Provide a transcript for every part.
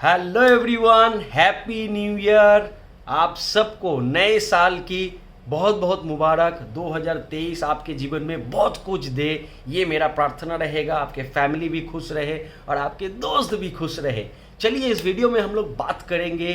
Hello everyone, happy new year. आप सबको नए साल की बहुत बहुत मुबारक। 2023 आपके जीवन में बहुत कुछ दे, ये मेरा प्रार्थना रहेगा। आपके फैमिली भी खुश रहे और आपके दोस्त भी खुश रहे। चलिए इस वीडियो में हम लोग बात करेंगे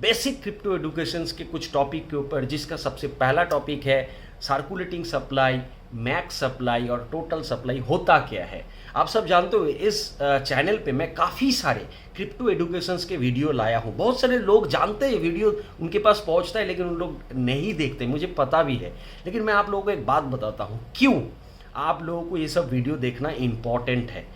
बेसिक क्रिप्टो एडुकेशंस के कुछ टॉपिक के ऊपर, जिसका सबसे पहला टॉपिक है सर्कुलेटिंग सप्लाई, मैक्स सप्लाई और टोटल सप्लाई होता क्या है। आप सब जानते हो इस चैनल पे मैं काफ़ी सारे क्रिप्टो एडुकेशंस के वीडियो लाया हूँ। बहुत सारे लोग जानते हैं वीडियो उनके पास पहुँचता है, लेकिन उन लोग नहीं देखते, मुझे पता भी है। लेकिन मैं आप लोगों को एक बात बताता हूँ क्यों आप लोगों को ये सब वीडियो देखना इम्पॉर्टेंट है।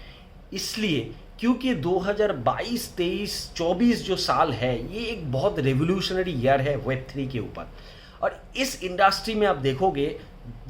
इसलिए क्योंकि 2022, 23, 24 जो साल है ये एक बहुत रेवोल्यूशनरी ईयर है वेब3 के ऊपर। और इस इंडस्ट्री में आप देखोगे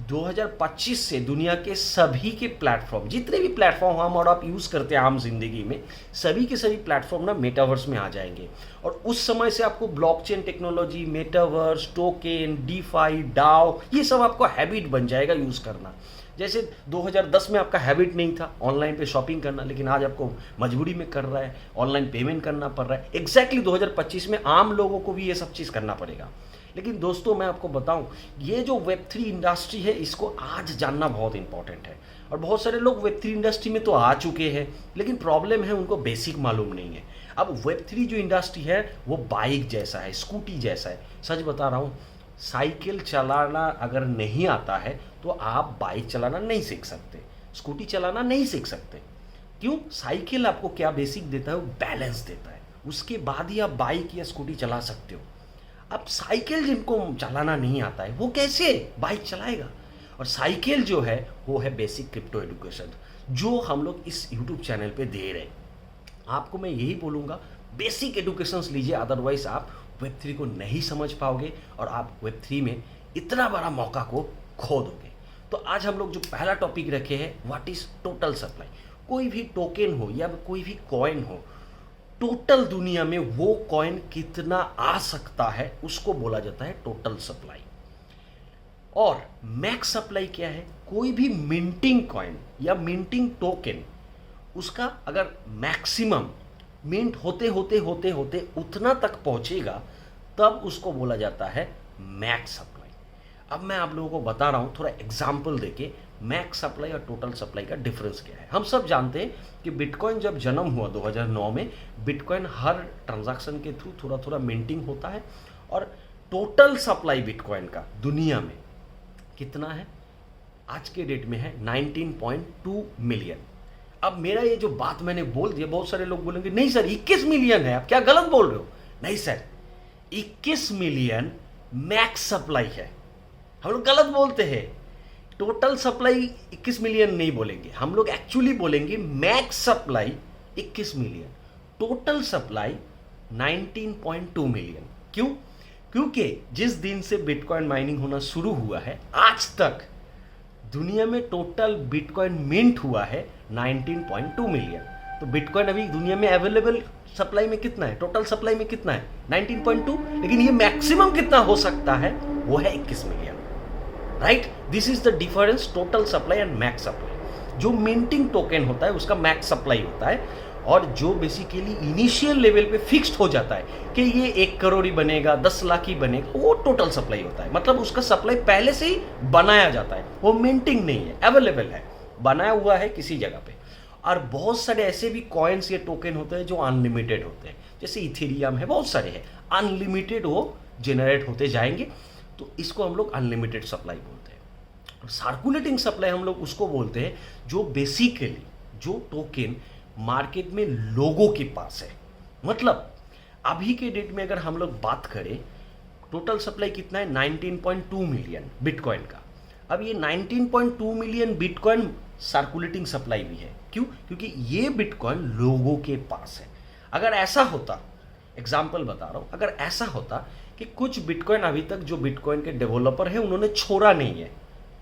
2025 से दुनिया के सभी के प्लेटफॉर्म, जितने भी प्लेटफॉर्म हम और आप यूज़ करते हैं आम जिंदगी में, सभी के सभी प्लेटफॉर्म ना मेटावर्स में आ जाएंगे। और उस समय से आपको blockchain technology, metaverse, token, DeFi, DAO, ये सब आपको हैबिट बन जाएगा यूज़ करना। जैसे 2010 में आपका हैबिट नहीं था ऑनलाइन पे शॉपिंग करना, लेकिन आज आपको मजबूरी में कर रहा है, ऑनलाइन पेमेंट करना पड़ रहा है। एग्जैक्टली 2025 में आम लोगों को भी ये सब चीज़ करना पड़ेगा। लेकिन दोस्तों मैं आपको बताऊं, ये जो वेब3 इंडस्ट्री है इसको आज जानना बहुत इंपॉर्टेंट है। और बहुत सारे लोग वेब3 इंडस्ट्री में तो आ चुके हैं, लेकिन प्रॉब्लम है उनको बेसिक मालूम नहीं है। अब वेब3 जो इंडस्ट्री है वो बाइक जैसा है, स्कूटी जैसा है। सच बता रहा हूँ, साइकिल चलाना अगर नहीं आता है तो आप बाइक चलाना नहीं सीख सकते, स्कूटी चलाना नहीं सीख सकते। क्यों? साइकिल आपको क्या बेसिक देता है? वो बैलेंस देता है, उसके बाद ही आप बाइक या स्कूटी चला सकते हो। अब साइकिल जिनको चलाना नहीं आता है वो कैसे बाइक चलाएगा? और साइकिल जो है वो है बेसिक क्रिप्टो एडुकेशन, जो हम लोग इस यूट्यूब चैनल पे दे रहे हैं। आपको मैं यही बोलूँगा, बेसिक एडुकेशंस लीजिए, अदरवाइज आप वेब3 को नहीं समझ पाओगे और आप वेब3 में इतना बड़ा मौका को खो दोगे। तो आज हम लोग जो पहला टॉपिक रखे हैं, व्हाट इज टोटल सप्लाई। कोई भी टोकन हो या कोई भी कॉइन हो, टोटल दुनिया में वो कॉइन कितना आ सकता है उसको बोला जाता है टोटल सप्लाई। और मैक्स सप्लाई क्या है? कोई भी मिंटिंग कॉइन या मिंटिंग टोकन, उसका अगर मैक्सिमम मिंट होते होते होते होते उतना तक पहुंचेगा, तब उसको बोला जाता है मैक्स सप्लाई। अब मैं आप लोगों को बता रहा हूं थोड़ा एग्जाम्पल देके मैक्स सप्लाई और टोटल सप्लाई का डिफरेंस क्या है। हम सब जानते हैं कि बिटकॉइन जब जन्म हुआ 2009 में, बिटकॉइन हर ट्रांजैक्शन के थ्रू थोड़ा थोड़ा मिंटिंग होता है। और टोटल सप्लाई बिटकॉइन का दुनिया में कितना है? आज के डेट में है 19.2 मिलियन। अब मेरा ये जो बात मैंने बोल दिया, बहुत सारे लोग बोलेंगे नहीं सर 21 मिलियन है, आप क्या गलत बोल रहे हो। नहीं सर, 21 मिलियन मैक्स सप्लाई है। हम लोग गलत बोलते हैं, टोटल सप्लाई 21 मिलियन नहीं बोलेंगे, हम लोग एक्चुअली बोलेंगे max supply 21 million, total supply 19.2 million. क्यों? क्योंकि जिस दिन से बिटकॉइन माइनिंग होना शुरू हुआ है आज तक दुनिया में टोटल बिटकॉइन मिंट हुआ है 19.2 मिलियन। तो बिटकॉइन अभी दुनिया में अवेलेबल सप्लाई में कितना है? टोटल सप्लाई में कितना है? 19.2। लेकिन ये मैक्सिमम कितना हो सकता है? वो है 21 million. Right, this is the difference total supply and max supply. जो मिंटिंग टोकन होता है उसका मैक्स सप्लाई होता है, और जो बेसिकली इनिशियल लेवल पे फिक्स्ड हो जाता है कि ये 1 करोड़ ही बनेगा, 10 लाख ही बनेगा, वो टोटल सप्लाई होता है। मतलब उसका सप्लाई पहले से ही बनाया जाता है, वो मिंटिंग नहीं है, अवेलेबल है, बनाया हुआ है किसी जगह पे। और बहुत सारे ऐसे भी कॉइन्स या टोकन होते हैं जो अनलिमिटेड होते हैं, जैसे इथेरियम है, बहुत सारे हैं, अनलिमिटेड वो जेनरेट होते जाएंगे। तो इसको हम लोग अनलिमिटेड सप्लाई बोलते हैं। सर्कुलेटिंग सप्लाई हम लोग उसको बोलते हैं जो बेसिकली जो टोकन मार्केट में लोगों के पास है। मतलब अभी के डेट में अगर हम लोग बात करें, टोटल सप्लाई कितना है? 19.2 मिलियन बिटकॉइन का। अब ये 19.2 मिलियन बिटकॉइन सर्कुलेटिंग सप्लाई भी है। क्यों? क्योंकि ये बिटकॉइन लोगों के पास है। अगर ऐसा होता, एग्जाम्पल बता रहा हूं, अगर ऐसा होता कि कुछ बिटकॉइन अभी तक जो बिटकॉइन के डेवलपर है उन्होंने छोड़ा नहीं है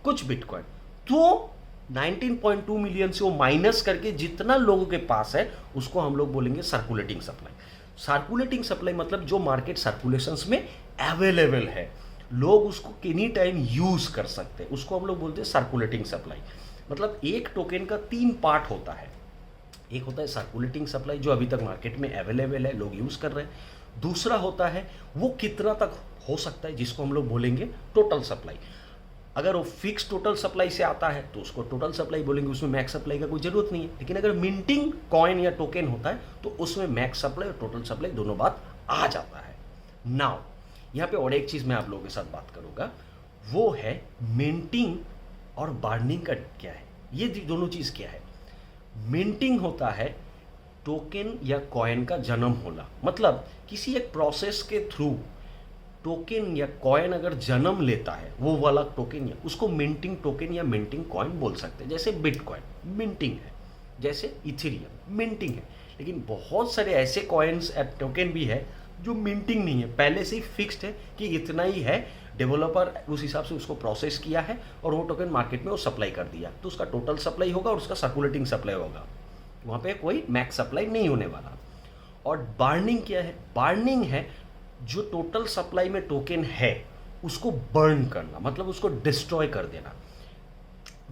कुछ बिटकॉइन, तो 19.2 मिलियन से वो माइनस करके जितना लोगों के पास है उसको हम लोग बोलेंगे सर्कुलेटिंग सप्लाई। सर्कुलेटिंग सप्लाई मतलब जो मार्केट सर्कुलेशंस में अवेलेबल है, लोग उसको एनी टाइम यूज कर सकते हैं, उसको हम लोग बोलते हैं सर्कुलेटिंग सप्लाई। मतलब एक टोकन का 3 पार्ट होता है। एक होता है सर्कुलेटिंग सप्लाई जो अभी तक मार्केट में अवेलेबल है, लोग यूज़ कर रहे हैं। दूसरा होता है वो कितना तक हो सकता है, जिसको हम लोग बोलेंगे टोटल सप्लाई। अगर वो फिक्स टोटल सप्लाई से आता है तो उसको टोटल सप्लाई बोलेंगे, उसमें मैक्स सप्लाई का कोई ज़रूरत नहीं है। लेकिन अगर मिंटिंग कॉइन या टोकन होता है तो उसमें मैक्स सप्लाई और टोटल सप्लाई दोनों बात आ जाता है। नाउ यहाँ पे और एक चीज़ मैं आप लोगों के साथ बात करूँगा, वो है मिंटिंग और बार्निंग का क्या है। ये दोनों चीज़ क्या है। मिंटिंग होता है टोकन या कॉइन का जन्म होना, मतलब किसी एक प्रोसेस के थ्रू टोकन या कॉइन अगर जन्म लेता है, वो वाला टोकन या उसको मिंटिंग टोकन या मिंटिंग कॉइन बोल सकते हैं। जैसे बिटकॉइन मिंटिंग है, जैसे इथेरियम मिंटिंग है। लेकिन बहुत सारे ऐसे कॉइन्स या टोकन भी है जो मिंटिंग नहीं है, पहले से ही फिक्स्ड है कि इतना ही है, डेवलपर उस हिसाब से उसको प्रोसेस किया है और वो टोकन मार्केट में वो सप्लाई कर दिया, तो उसका टोटल सप्लाई होगा और उसका सर्कुलेटिंग सप्लाई होगा, वहाँ पे कोई मैक्स सप्लाई नहीं होने वाला। और बार्निंग क्या है। बार्निंग है जो टोटल सप्लाई में टोकन है उसको बर्न करना, मतलब उसको डिस्ट्रॉय कर देना।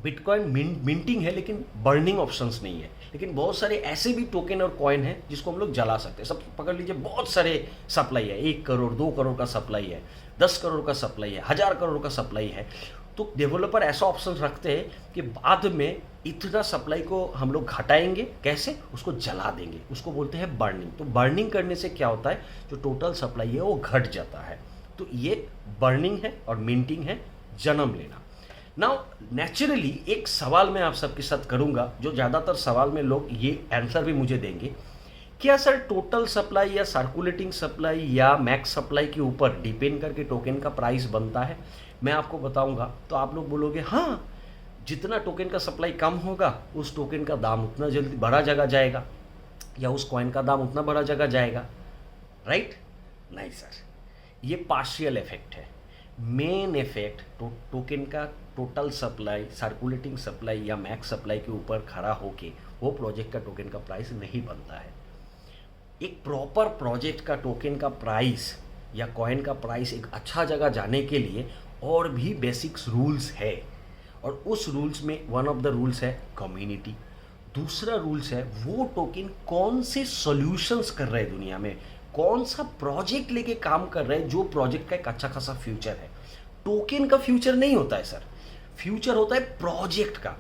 बिटकॉइन मिंटिंग है लेकिन बर्निंग ऑप्शंस नहीं है। लेकिन बहुत सारे ऐसे भी टोकन और कॉइन है जिसको हम लोग जला सकते हैं। सब पकड़ लीजिए, बहुत सारे सप्लाई है, 1 करोड़ 2 करोड़ का सप्लाई है, 10 करोड़ का सप्लाई है, 1000 करोड़ का सप्लाई है। तो डेवलपर ऐसा ऑप्शन रखते हैं कि बाद में इतना सप्लाई को हम लोग घटाएंगे, कैसे, उसको जला देंगे, उसको बोलते हैं बर्निंग। तो बर्निंग करने से क्या होता है, जो टोटल सप्लाई है वो घट जाता है। तो ये बर्निंग है और मिंटिंग है जन्म लेना। नाउ नेचुरली एक सवाल मैं आप सबके साथ करूंगा, जो ज़्यादातर सवाल में लोग ये आंसर भी मुझे देंगे, क्या सर टोटल सप्लाई या सर्कुलेटिंग सप्लाई या मैक्स सप्लाई के ऊपर डिपेंड करके टोकन का प्राइस बनता है। मैं आपको बताऊंगा तो आप लोग बोलोगे हाँ, जितना टोकन का सप्लाई कम होगा उस टोकन का दाम उतना जल्दी बढ़ा जगह जाएगा, या उस कॉइन का दाम उतना बढ़ा जगह जाएगा, राइट। नहीं सर, ये पार्शियल इफेक्ट है। मेन इफेक्ट टोकन का टोटल सप्लाई, सर्कुलेटिंग सप्लाई या मैक्स सप्लाई के ऊपर खड़ा होके वो प्रोजेक्ट का टोकन का प्राइस नहीं बनता है। एक प्रॉपर प्रोजेक्ट का टोकन का प्राइस या कॉइन का प्राइस एक अच्छा जगह जाने के लिए और भी बेसिक्स रूल्स है, और उस रूल्स में वन ऑफ द रूल्स है कम्युनिटी। दूसरा रूल्स है वो टोकन कौन से सॉल्यूशंस कर रहे हैं दुनिया में, कौन सा प्रोजेक्ट लेके काम कर रहे हैं, जो प्रोजेक्ट का एक अच्छा खासा फ्यूचर है। टोकन का फ्यूचर नहीं होता है सर, फ्यूचर होता है प्रोजेक्ट का।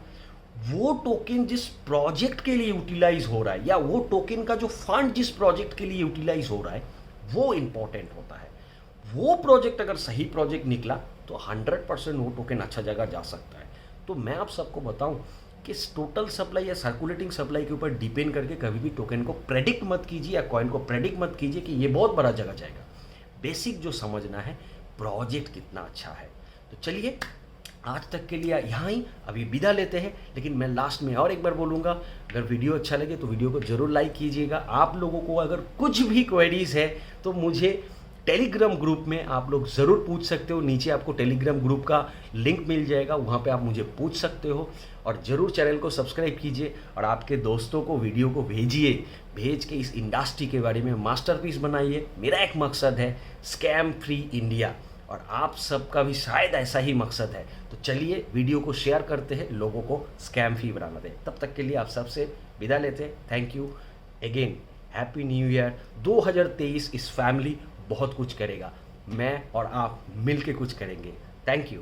वो टोकन जिस प्रोजेक्ट के लिए यूटिलाइज हो रहा है, या वो टोकन का जो फंड जिस प्रोजेक्ट के लिए यूटिलाइज हो रहा है, वो इंपॉर्टेंट होता है। वो प्रोजेक्ट अगर सही प्रोजेक्ट निकला तो 100% वो टोकन अच्छा जगह जा सकता है। तो मैं आप सबको बताऊं कि टोटल सप्लाई या सर्कुलेटिंग सप्लाई के ऊपर डिपेंड करके कभी भी टोकन को प्रेडिक्ट मत कीजिए, या कॉइन को प्रेडिक्ट मत कीजिए कि ये बहुत बड़ा जगह जाएगा। बेसिक जो समझना है, प्रोजेक्ट कितना अच्छा है। तो चलिए आज तक के लिए यहाँ ही अभी विदा लेते हैं। लेकिन मैं लास्ट में और एक बार बोलूँगा, अगर वीडियो अच्छा लगे तो वीडियो को ज़रूर लाइक कीजिएगा। आप लोगों को अगर कुछ भी क्वेरीज है तो मुझे टेलीग्राम ग्रुप में आप लोग ज़रूर पूछ सकते हो। नीचे आपको टेलीग्राम ग्रुप का लिंक मिल जाएगा, वहाँ पे आप मुझे पूछ सकते हो। और ज़रूर चैनल को सब्सक्राइब कीजिए और आपके दोस्तों को वीडियो को भेजिए। भेज के इस इंडस्ट्री के बारे में मास्टरपीस बनाइए। मेरा एक मकसद है स्कैम फ्री इंडिया, और आप सबका भी शायद ऐसा ही मकसद है। तो चलिए वीडियो को शेयर करते हैं, लोगों को स्कैम फ्री बनाना दें। तब तक के लिए आप सबसे विदा लेते हैं। Thank you again, happy new year. 2023 इस फैमिली बहुत कुछ करेगा, मैं और आप मिल के कुछ करेंगे। Thank you.